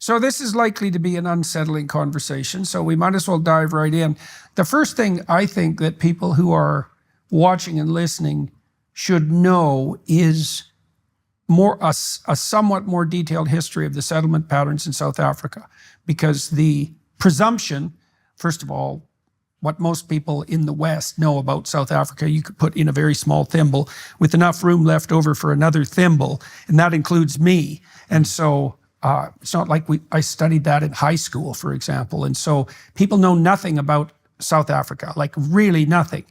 So this is likely to be an unsettling conversation, so we might as well dive right in. The first thing I think that people who are watching and listening should know is a somewhat more detailed history of the settlement patterns in South Africa, because the presumption, first of all, what most people in the West know about South Africa, you could put in a very small thimble with enough room left over for another thimble, and that includes me. And so it's not like I studied that in high school, for example. And so people know nothing about South Africa, like really nothing.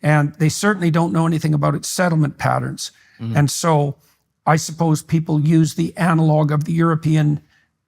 And they certainly don't know anything about its settlement patterns. Mm-hmm. And so I suppose people use the analog of the European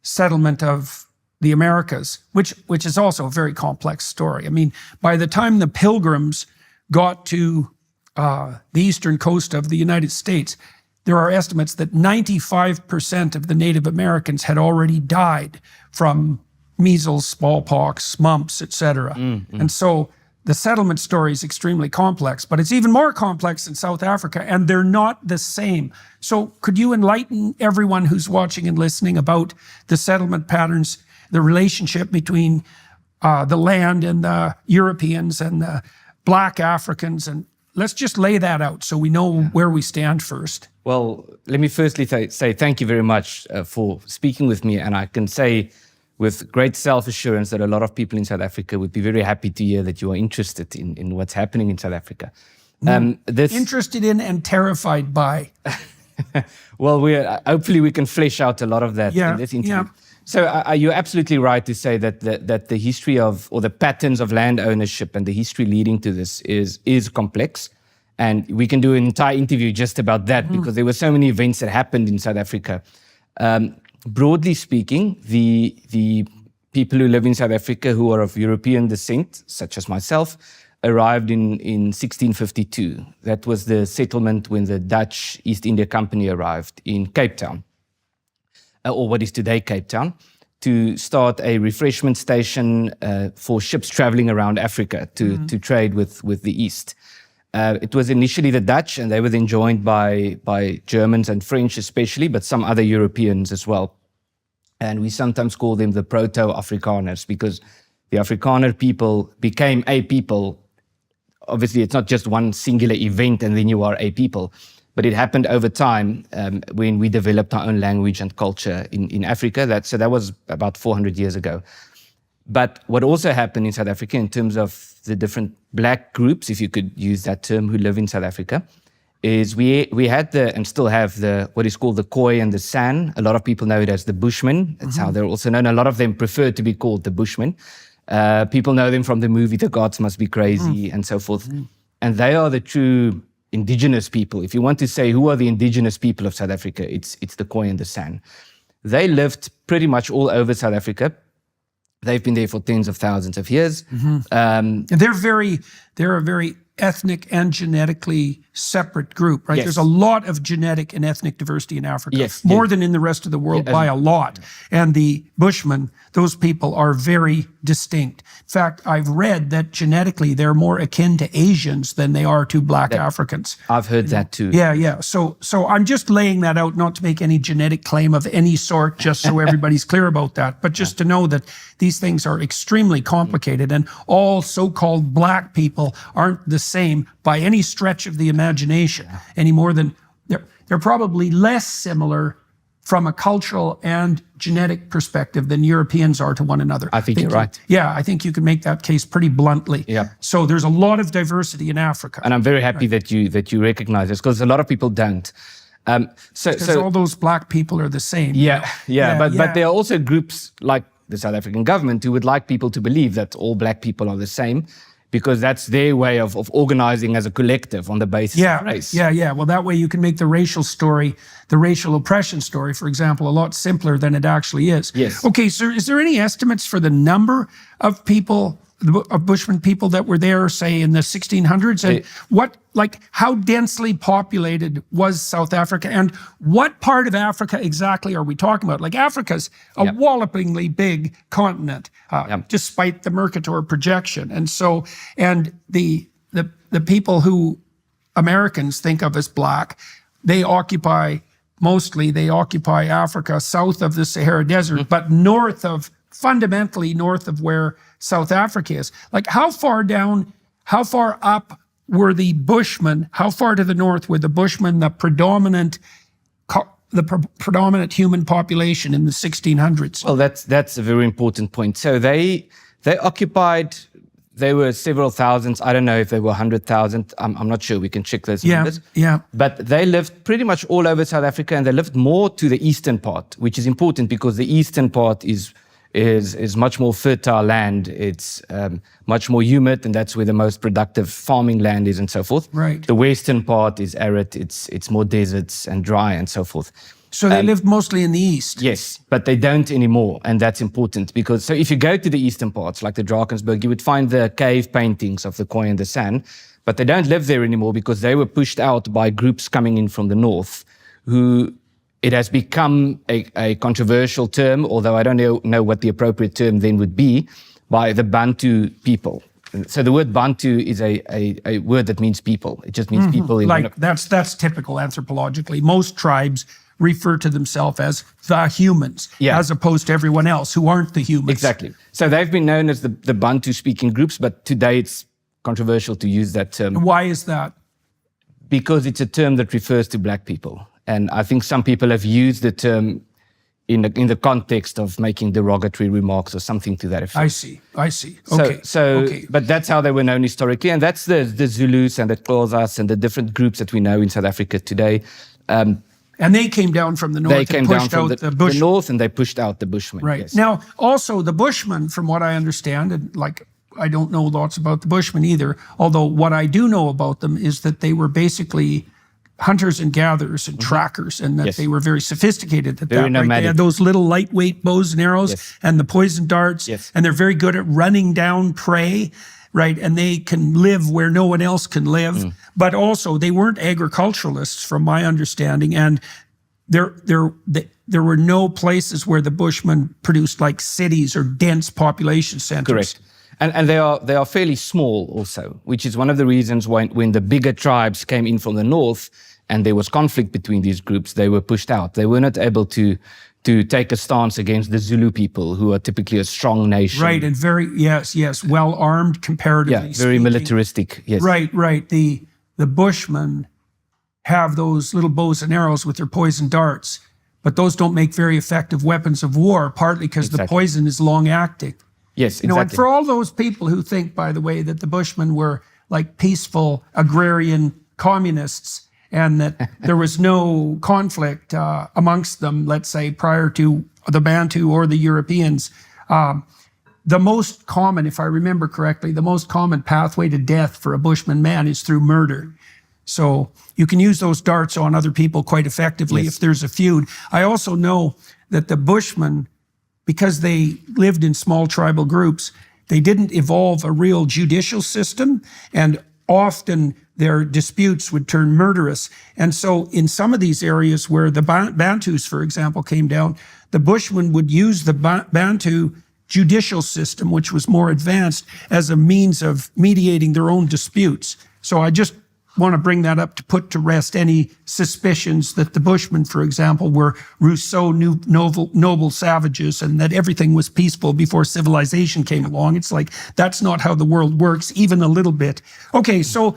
settlement of the Americas, which is also a very complex story. I mean, by the time the Pilgrims got to the eastern coast of the United States, there are estimates that 95% of the Native Americans had already died from measles, smallpox, mumps, etc. Mm-hmm. And so the settlement story is extremely complex, but it's even more complex in South Africa, and they're not the same. So could you enlighten everyone who's watching and listening about the settlement patterns, the relationship between the land and the Europeans and the Black Africans, and let's just lay that out so we know where we stand first. Well, let me firstly say thank you very much for speaking with me, and I can say with great self-assurance that a lot of people in South Africa would be very happy to hear that you are interested in what's happening in South Africa. Interested in and terrified by. Well, hopefully we can flesh out a lot of that in this interview. Yeah. So you're absolutely right to say that the history of, or the patterns of land ownership and the history leading to this is complex. And we can do an entire interview just about that because there were so many events that happened in South Africa. Broadly speaking, the people who live in South Africa who are of European descent, such as myself, arrived in 1652. That was the settlement when the Dutch East India Company arrived in Cape Town, or what is today Cape Town, to start a refreshment station for ships traveling around Africa to trade with the East. It was initially the Dutch, and they were then joined by Germans and French especially, but some other Europeans as well. And we sometimes call them the proto-Afrikaners, because the Afrikaner people became a people. Obviously, it's not just one singular event and then you are a people, but it happened over time when we developed our own language and culture in Africa. So that was about 400 years ago. But what also happened in South Africa in terms of the different black groups, if you could use that term, who live in South Africa, is we had and still have what is called the Khoi and the San. A lot of people know it as the Bushmen. That's how they're also known. A lot of them prefer to be called the Bushmen. People know them from the movie The Gods Must Be Crazy and so forth. And they are the true indigenous people. If you want to say who are the indigenous people of South Africa, it's the Khoi and the San. They lived pretty much all over South Africa. They've been there for tens of thousands of years. And they're a very ethnic and genetically separate group, right? Yes. There's a lot of genetic and ethnic diversity in Africa, yes, more than in the rest of the world by a lot. And the Bushmen, those people are very distinct. In fact, I've read that genetically they're more akin to Asians than they are to Black Africans. I've heard that too. Yeah. So I'm just laying that out, not to make any genetic claim of any sort, just so everybody's clear about that, but just to know that these things are extremely complicated, and all so-called Black people aren't the same by any stretch of the imagination, any more than they're probably less similar from a cultural and genetic perspective than Europeans are to one another. I think you're right. Yeah, I think you can make that case pretty bluntly. Yeah. So there's a lot of diversity in Africa. And I'm very happy that you recognize this, because a lot of people don't. So all those Black people are the same. But there are also groups like the South African government who would like people to believe that all Black people are the same, because that's their way of organizing as a collective on the basis of race. Yeah. Well, that way you can make the racial story, the racial oppression story, for example, a lot simpler than it actually is. Yes. Okay, so is there any estimates for the number of people, of Bushman people that were there, say, in the 1600s? And how densely populated was South Africa? And what part of Africa exactly are we talking about? Like, Africa's a wallopingly big continent, despite the Mercator projection. And so, the people who Americans think of as Black, they occupy mostly they occupy Africa south of the Sahara Desert, but fundamentally north of where South Africa is. Like how far up were the Bushmen, how far to the north were the Bushmen the predominant human population in the 1600s? Well, that's a very important point. So they occupied, they were several thousands. I don't know if they were 100,000. I'm not sure. We can check those numbers. Yeah. But they lived pretty much all over South Africa, and they lived more to the eastern part, which is important because the eastern part is much more fertile land. It's much more humid, and that's where the most productive farming land is and so forth. Right. The western part is arid. It's more deserts and dry and so forth. So they lived mostly in the east. Yes, but they don't anymore, and that's important because so if you go to the eastern parts, like the Drakensberg, you would find the cave paintings of the Khoi and the San, but they don't live there anymore because they were pushed out by groups coming in from the north who... It has become a controversial term, although I don't know what the appropriate term then would be, by the Bantu people. So the word Bantu is a word that means people. It just means people. That's typical anthropologically. Most tribes refer to themselves as the humans, as opposed to everyone else who aren't the humans. Exactly. So they've been known as the Bantu-speaking groups, but today it's controversial to use that term. Why is that? Because it's a term that refers to black people. And I think some people have used the term in the context of making derogatory remarks or something to that effect. I see. Okay. But that's how they were known historically. And that's the Zulus and the Xhosas and the different groups that we know in South Africa today. And they came down from the north and pushed out the Bushmen. The north, and they pushed out the Bushmen. Right. Yes. Now, also the Bushmen, from what I understand, and I don't know lots about the Bushmen either, although what I do know about them is that they were basically hunters and gatherers and trackers, and that they were very sophisticated at that. Right? They had those little lightweight bows and arrows and the poison darts, and they're very good at running down prey, right? And they can live where no one else can live. But also, they weren't agriculturalists, from my understanding, and there were no places where the Bushmen produced like cities or dense population centers. Correct. And they are fairly small also, which is one of the reasons when the bigger tribes came in from the north and there was conflict between these groups, they were pushed out. They were not able to take a stance against the Zulu people, who are typically a strong nation. Right, and well armed comparatively. Yeah, very militaristic. Yes. Right. The Bushmen have those little bows and arrows with their poison darts, but those don't make very effective weapons of war, partly because the poison is long acting. Yes, exactly. You know, and for all those people who think, by the way, that the Bushmen were like peaceful agrarian communists and that there was no conflict amongst them, let's say, prior to the Bantu or the Europeans, the most common, if I remember correctly, the most common pathway to death for a Bushman man is through murder. So you can use those darts on other people quite effectively if there's a feud. I also know that the Bushmen, because they lived in small tribal groups, they didn't evolve a real judicial system, and often their disputes would turn murderous. And so in some of these areas where the Bantus, for example, came down, the Bushmen would use the Bantu judicial system, which was more advanced, as a means of mediating their own disputes. So I just want to bring that up to put to rest any suspicions that the Bushmen, for example, were Rousseau noble savages and that everything was peaceful before civilization came along. It's like, that's not how the world works, even a little bit. Okay, so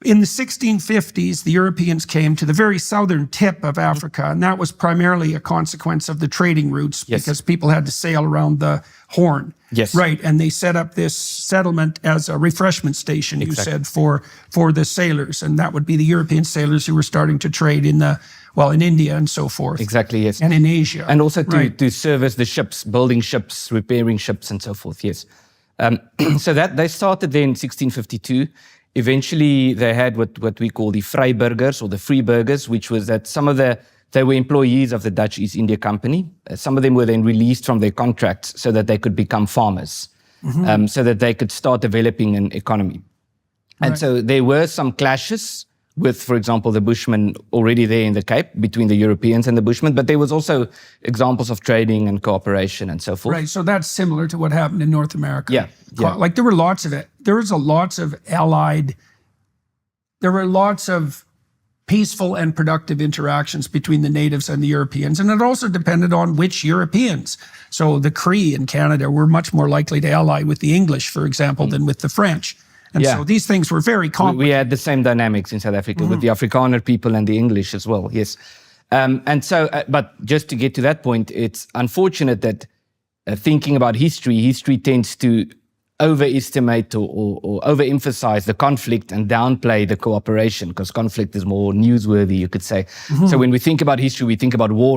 in the 1650s, the Europeans came to the very southern tip of Africa, and that was primarily a consequence of the trading routes because people had to sail around the Horn. Yes. Right, and they set up this settlement as a refreshment station, you said, for the sailors, and that would be the European sailors who were starting to trade in India and so forth. Exactly, yes. And in Asia. And also to service the ships, building ships, repairing ships, and so forth, yes. So that they started there in 1652. Eventually, they had what we call the Vryburgers or the Freeburgers, which was that they were employees of the Dutch East India Company. Some of them were then released from their contracts so that they could become farmers, so that they could start developing an economy. And so there were some clashes with, for example, the Bushmen already there in the Cape between the Europeans and the Bushmen, but there was also examples of trading and cooperation and so forth. Right, so that's similar to what happened in North America. Yeah. Like there were lots of peaceful and productive interactions between the natives and the Europeans. And it also depended on which Europeans. So the Cree in Canada were much more likely to ally with the English, for example, than with the French. And so these things were very complicated. We had the same dynamics in South Africa with the Afrikaner people and the English as well, yes. And so, but just to get to that point, it's unfortunate that thinking about history tends to overestimate or overemphasize the conflict and downplay the cooperation, because conflict is more newsworthy, you could say. So when we think about history, we think about war